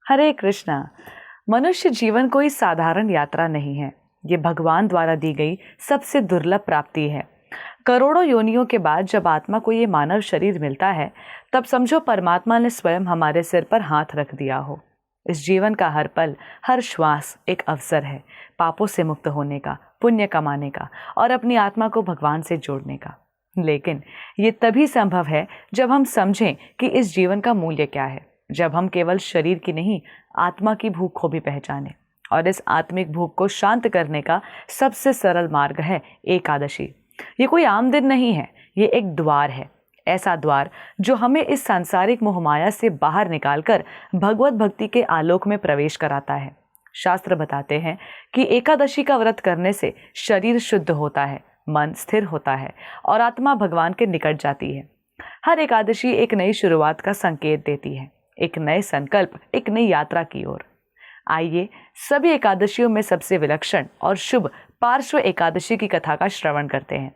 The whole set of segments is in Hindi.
हरे कृष्णा। मनुष्य जीवन कोई साधारण यात्रा नहीं है। ये भगवान द्वारा दी गई सबसे दुर्लभ प्राप्ति है। करोड़ों योनियों के बाद जब आत्मा को ये मानव शरीर मिलता है, तब समझो परमात्मा ने स्वयं हमारे सिर पर हाथ रख दिया हो। इस जीवन का हर पल, हर श्वास एक अवसर है पापों से मुक्त होने का, पुण्य कमाने का और अपनी आत्मा को भगवान से जोड़ने का। लेकिन ये तभी संभव है जब हम समझें कि इस जीवन का मूल्य क्या है, जब हम केवल शरीर की नहीं, आत्मा की भूख को भी पहचानें। और इस आत्मिक भूख को शांत करने का सबसे सरल मार्ग है एकादशी। ये कोई आम दिन नहीं है, ये एक द्वार है, ऐसा द्वार जो हमें इस सांसारिक मोहमाया से बाहर निकालकर भगवत भक्ति के आलोक में प्रवेश कराता है। शास्त्र बताते हैं कि एकादशी का व्रत करने से शरीर शुद्ध होता है, मन स्थिर होता है और आत्मा भगवान के निकट जाती है। हर एकादशी एक नई शुरुआत का संकेत देती है, एक नए संकल्प, एक नई यात्रा की ओर। आइए सभी एकादशियों में सबसे विलक्षण और शुभ पार्श्व एकादशी की कथा का श्रवण करते हैं।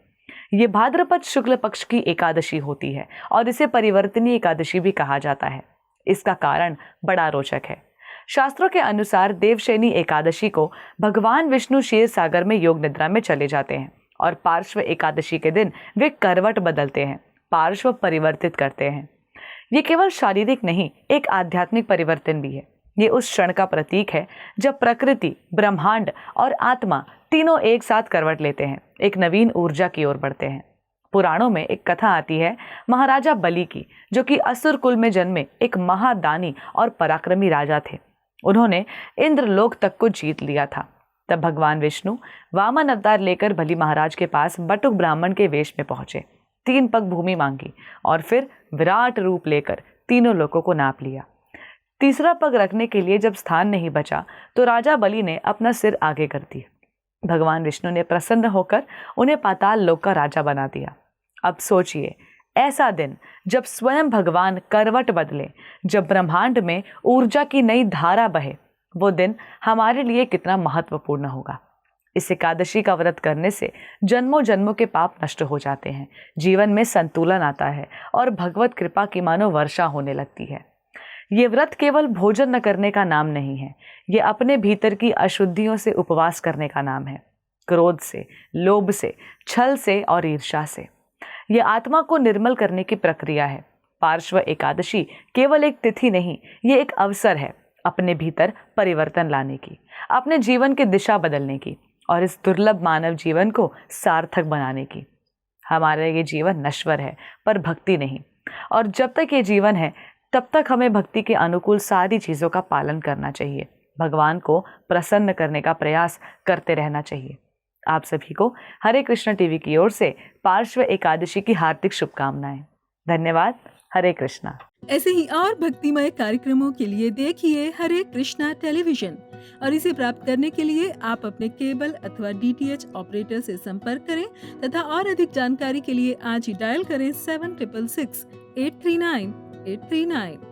ये भाद्रपद शुक्ल पक्ष की एकादशी होती है और इसे परिवर्तनीय एकादशी भी कहा जाता है। इसका कारण बड़ा रोचक है। शास्त्रों के अनुसार देवशयनी एकादशी को भगवान विष्णु क्षीर सागर में योग निद्रा में चले जाते हैं और पार्श्व एकादशी के दिन वे करवट बदलते हैं, पार्श्व परिवर्तित करते हैं। ये केवल शारीरिक नहीं, एक आध्यात्मिक परिवर्तन भी है। ये उस क्षण का प्रतीक है जब प्रकृति, ब्रह्मांड और आत्मा तीनों एक साथ करवट लेते हैं, एक नवीन ऊर्जा की ओर बढ़ते हैं। पुराणों में एक कथा आती है महाराजा बलि की, जो कि असुर कुल में जन्मे एक महादानी और पराक्रमी राजा थे। उन्होंने इंद्रलोक तक को जीत लिया था। तब भगवान विष्णु वामन अवतार लेकर बलि महाराज के पास बटुक ब्राह्मण के वेश में पहुंचे, 3 पग भूमि मांगी और फिर विराट रूप लेकर तीनों लोकों को नाप लिया। तीसरा पग रखने के लिए जब स्थान नहीं बचा तो राजा बलि ने अपना सिर आगे कर दिया। भगवान विष्णु ने प्रसन्न होकर उन्हें पाताल लोक का राजा बना दिया। अब सोचिए, ऐसा दिन जब स्वयं भगवान करवट बदले, जब ब्रह्मांड में ऊर्जा की नई धारा बहे, वो दिन हमारे लिए कितना महत्वपूर्ण होगा। इस एकादशी का व्रत करने से जन्मों जन्मों के पाप नष्ट हो जाते हैं, जीवन में संतुलन आता है और भगवत कृपा की मानो वर्षा होने लगती है। ये व्रत केवल भोजन न करने का नाम नहीं है, ये अपने भीतर की अशुद्धियों से उपवास करने का नाम है, क्रोध से, लोभ से, छल से और ईर्ष्या से। ये आत्मा को निर्मल करने की प्रक्रिया है। पार्श्व एकादशी केवल एक तिथि नहीं, ये एक अवसर है अपने भीतर परिवर्तन लाने की, अपने जीवन की दिशा बदलने की और इस दुर्लभ मानव जीवन को सार्थक बनाने की। हमारा ये जीवन नश्वर है पर भक्ति नहीं, और जब तक ये जीवन है तब तक हमें भक्ति के अनुकूल सारी चीज़ों का पालन करना चाहिए, भगवान को प्रसन्न करने का प्रयास करते रहना चाहिए। आप सभी को हरे कृष्णा टीवी की ओर से पार्श्व एकादशी की हार्दिक शुभकामनाएं। धन्यवाद। हरे कृष्णा। ऐसे ही और भक्तिमय कार्यक्रमों के लिए देखिए हरे कृष्णा टेलीविजन, और इसे प्राप्त करने के लिए आप अपने केबल अथवा DTH ऑपरेटर से संपर्क करें तथा और अधिक जानकारी के लिए आज ही डायल करें 7666 839 839।